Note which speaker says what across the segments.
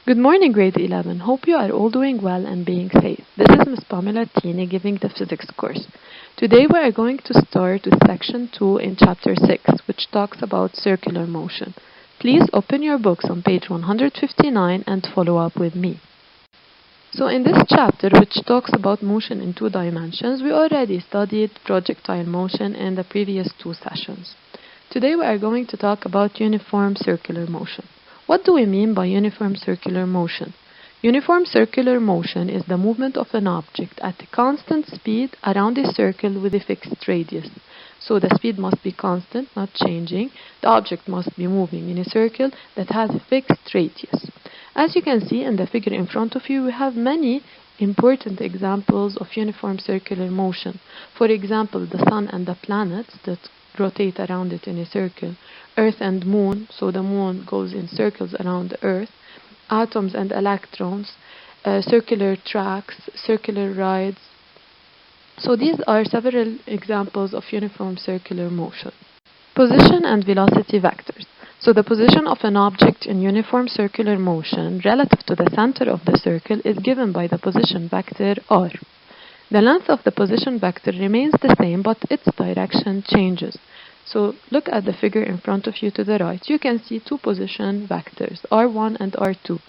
Speaker 1: Good morning, grade 11. Hope you are all doing well and being safe. This is Miss Pamela Teeny giving the physics course. Today we are going to start with section 2 in chapter 6, which talks about circular motion. Please open your books on page 159 and follow up with me. So in this chapter, which talks about motion in 2 dimensions, we already studied projectile motion in the previous 2 sessions. Today we are going to talk about uniform circular motion. What do we mean by uniform circular motion? Uniform circular motion is the movement of an object at a constant speed around a circle with a fixed radius. So the speed must be constant, not changing. The object must be moving in a circle that has a fixed radius. As you can see in the figure in front of you, we have many important examples of uniform circular motion. For example, the sun and the planets that rotate around it in a circle, Earth and Moon, so the Moon goes in circles around the Earth, atoms and electrons, circular tracks, circular rides. So these are several examples of uniform circular motion. Position and velocity vectors. So the position of an object in uniform circular motion relative to the center of the circle is given by the position vector r. The length of the position vector remains the same, but its direction changes. So look at the figure in front of you to the right. You can see 2 position vectors, r1 and r2.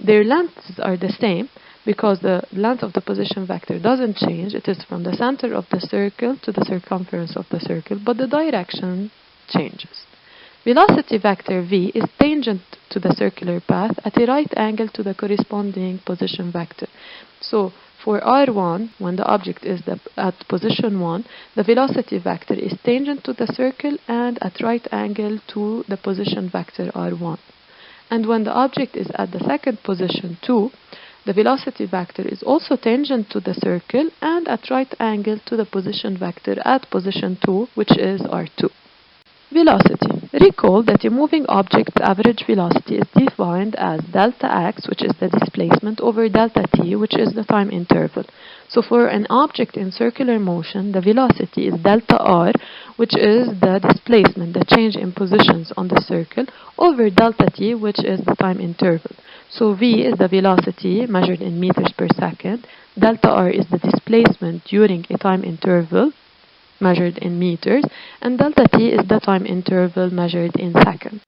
Speaker 1: Their lengths are the same because the length of the position vector doesn't change. It is from the center of the circle to the circumference of the circle, but the direction changes. Velocity vector v is tangent to the circular path at a right angle to the corresponding position vector. So for r1, when the object is at position 1, the velocity vector is tangent to the circle and at right angle to the position vector r1. And when the object is at the second position 2, the velocity vector is also tangent to the circle and at right angle to the position vector at position 2, which is r2. Velocity. Recall that a moving object's average velocity is defined as delta x, which is the displacement, over delta t, which is the time interval. So for an object in circular motion, the velocity is delta r, which is the displacement, the change in positions on the circle, over delta t, which is the time interval. So v is the velocity measured in meters per second, delta r is the displacement during a time interval measured in meters, and delta t is the time interval measured in seconds.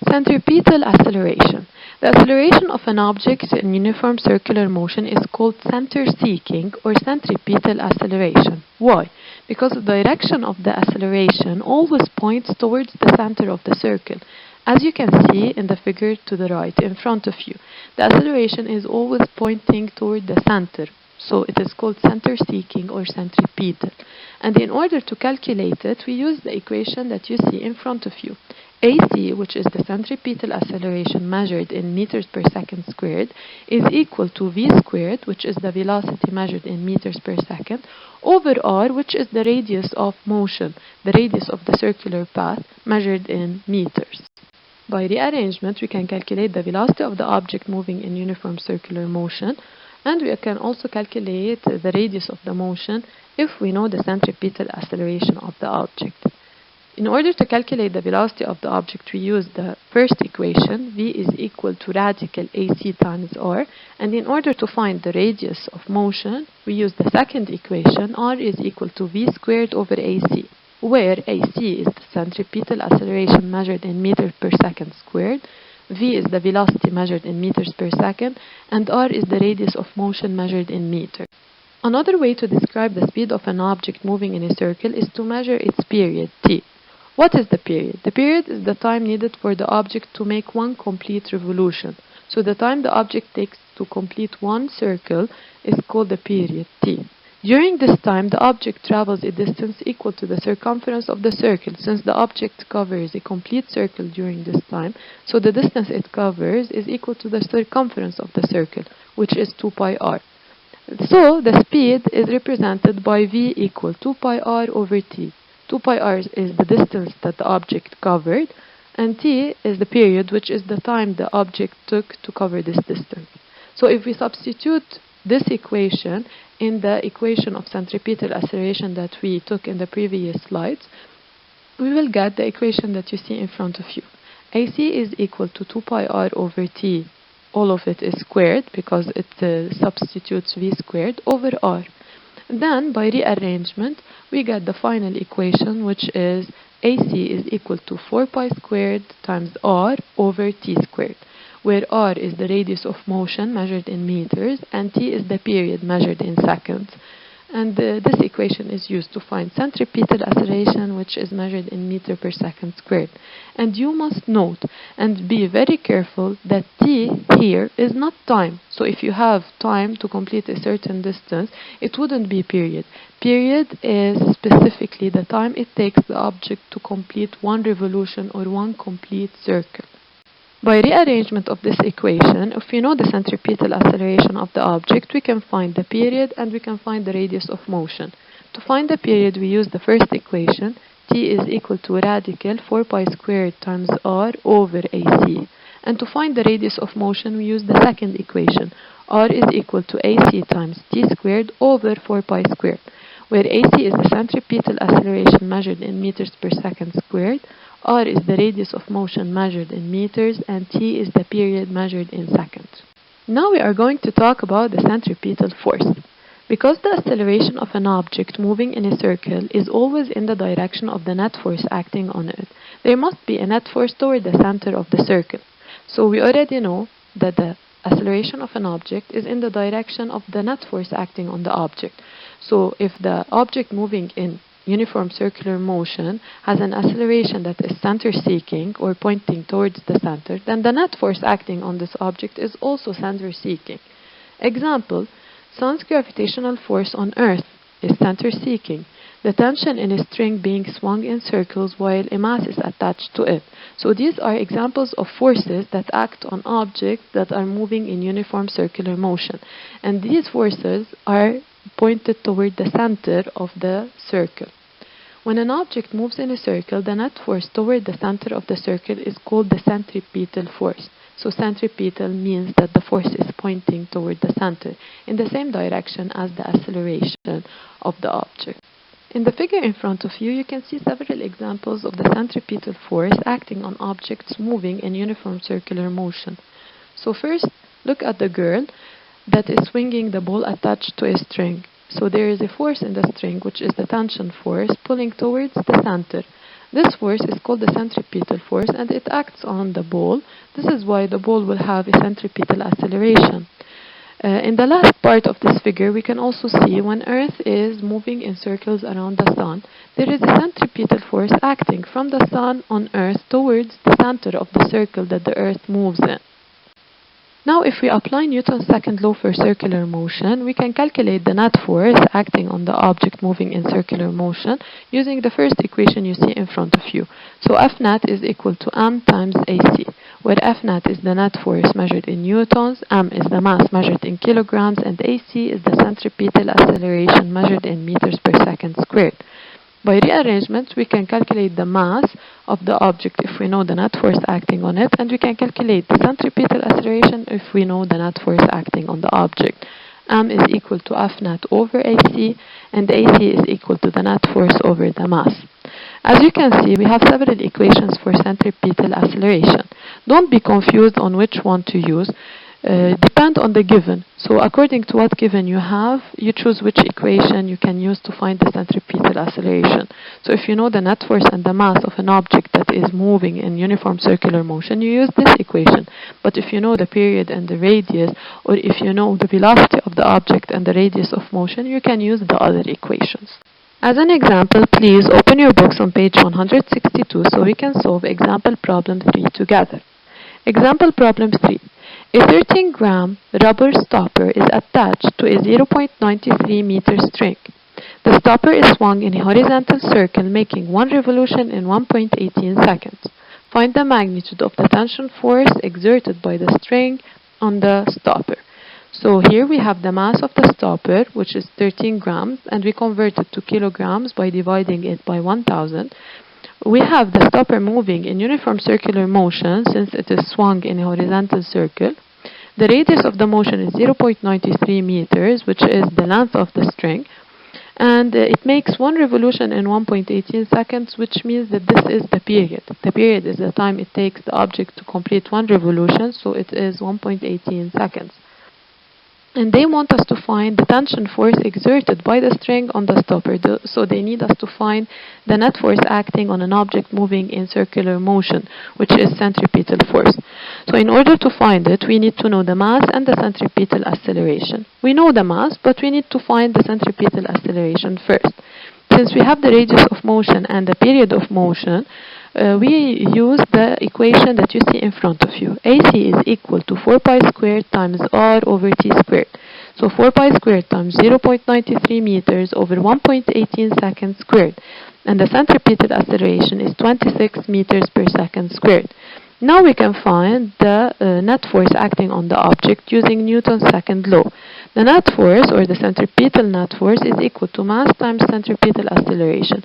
Speaker 1: Centripetal acceleration. The acceleration of an object in uniform circular motion is called center-seeking or centripetal acceleration. Why? Because the direction of the acceleration always points towards the center of the circle. As you can see in the figure to the right in front of you, the acceleration is always pointing toward the center. So it is called center-seeking or centripetal. And in order to calculate it, we use the equation that you see in front of you. AC, which is the centripetal acceleration measured in meters per second squared, is equal to v squared, which is the velocity measured in meters per second, over r, which is the radius of motion, the radius of the circular path measured in meters. By rearrangement, we can calculate the velocity of the object moving in uniform circular motion, and we can also calculate the radius of the motion if we know the centripetal acceleration of the object. In order to calculate the velocity of the object, we use the first equation, v is equal to radical ac times r, and in order to find the radius of motion, we use the second equation, r is equal to v squared over ac, where ac is the centripetal acceleration measured in meters per second squared, v is the velocity measured in meters per second, and r is the radius of motion measured in meters. Another way to describe the speed of an object moving in a circle is to measure its period, t. What is the period? The period is the time needed for the object to make one complete revolution. So the time the object takes to complete one circle is called the period, t. During this time, the object travels a distance equal to the circumference of the circle. Since the object covers a complete circle during this time, so the distance it covers is equal to the circumference of the circle, which is 2 pi r. So the speed is represented by v equal 2 pi r over t. 2 pi r is the distance that the object covered, and t is the period, which is the time the object took to cover this distance. So if we substitute this equation in the equation of centripetal acceleration that we took in the previous slides, we will get the equation that you see in front of you. AC is equal to 2 pi r over t all of it is squared because it substitutes v squared over r. Then by rearrangement we get the final equation, which is AC is equal to 4 pi squared times r over t squared, where r is the radius of motion measured in meters and t is the period measured in seconds. And this equation is used to find centripetal acceleration, which is measured in meter per second squared. And you must note and be very careful that t here is not time. So if you have time to complete a certain distance, it wouldn't be period. Period is specifically the time it takes the object to complete one revolution or one complete circle. By rearrangement of this equation, if we know the centripetal acceleration of the object, we can find the period and we can find the radius of motion. To find the period, we use the first equation, t is equal to radical 4 pi squared times r over AC. And to find the radius of motion, we use the second equation, r is equal to AC times t squared over 4 pi squared, where AC is the centripetal acceleration measured in meters per second squared, r is the radius of motion measured in meters, and t is the period measured in seconds. Now we are going to talk about the centripetal force. Because the acceleration of an object moving in a circle is always in the direction of the net force acting on it, there must be a net force toward the center of the circle. So we already know that the acceleration of an object is in the direction of the net force acting on the object. So if the object moving in uniform circular motion has an acceleration that is center-seeking or pointing towards the center, then the net force acting on this object is also center-seeking. Example, sun's gravitational force on Earth is center-seeking, the tension in a string being swung in circles while a mass is attached to it. So these are examples of forces that act on objects that are moving in uniform circular motion. And these forces are pointed toward the center of the circle. When an object moves in a circle, the net force toward the center of the circle is called the centripetal force. So centripetal means that the force is pointing toward the center in the same direction as the acceleration of the object. In the figure in front of you, you can see several examples of the centripetal force acting on objects moving in uniform circular motion. So first, look at the girl that is swinging the ball attached to a string. So there is a force in the string, which is the tension force, pulling towards the center. This force is called the centripetal force, and it acts on the ball. This is why the ball will have a centripetal acceleration. In the last part of this figure, we can also see when Earth is moving in circles around the Sun, there is a centripetal force acting from the Sun on Earth towards the center of the circle that the Earth moves in. Now, if we apply Newton's second law for circular motion, we can calculate the net force acting on the object moving in circular motion using the first equation you see in front of you. So F net is equal to m times AC, where F net is the net force measured in newtons, m is the mass measured in kilograms, and AC is the centripetal acceleration measured in meters per second squared. By rearrangement, we can calculate the mass of the object if we know the net force acting on it, and we can calculate the centripetal acceleration if we know the net force acting on the object. M is equal to F net over AC, and AC is equal to the net force over the mass. As you can see, we have several equations for centripetal acceleration. Don't be confused on which one to use. Depend on the given. So according to what given you have, you choose which equation you can use to find the centripetal acceleration. So if you know the net force and the mass of an object that is moving in uniform circular motion, you use this equation. But if you know the period and the radius, or if you know the velocity of the object and the radius of motion, you can use the other equations. As an example, please open your books on page 162 so we can solve example problem 3 together. Example problem 3. A 13-gram rubber stopper is attached to a 0.93 meter string. The stopper is swung in a horizontal circle, making one revolution in 1.18 seconds. Find the magnitude of the tension force exerted by the string on the stopper. So here we have the mass of the stopper, which is 13 grams, and we convert it to kilograms by dividing it by 1,000. We have the stopper moving in uniform circular motion since it is swung in a horizontal circle. The radius of the motion is 0.93 meters, which is the length of the string. And it makes one revolution in 1.18 seconds, which means that this is the period. The period is the time it takes the object to complete one revolution, so it is 1.18 seconds. And they want us to find the tension force exerted by the string on the stopper. So they need us to find the net force acting on an object moving in circular motion, which is centripetal force. So in order to find it, we need to know the mass and the centripetal acceleration. We know the mass, but we need to find the centripetal acceleration first. Since we have the radius of motion and the period of motion, we use the equation that you see in front of you. AC is equal to 4 pi squared times r over t squared. So 4 pi squared times 0.93 meters over 1.18 seconds squared. And the centripetal acceleration is 26 meters per second squared. Now we can find the net force acting on the object using Newton's second law. The net force, or the centripetal net force, is equal to mass times centripetal acceleration,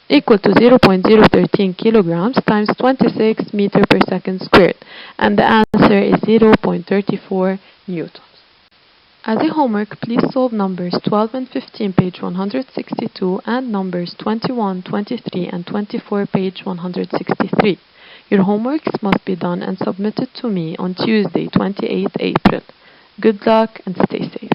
Speaker 1: equal to 0.013 kilograms times 26 meter per second squared, and the answer is 0.34 newtons. As a homework, please solve numbers 12 and 15, page 162, and numbers 21, 23, and 24, page 163. Your homeworks must be done and submitted to me on Tuesday, 28th April. Good luck and stay safe.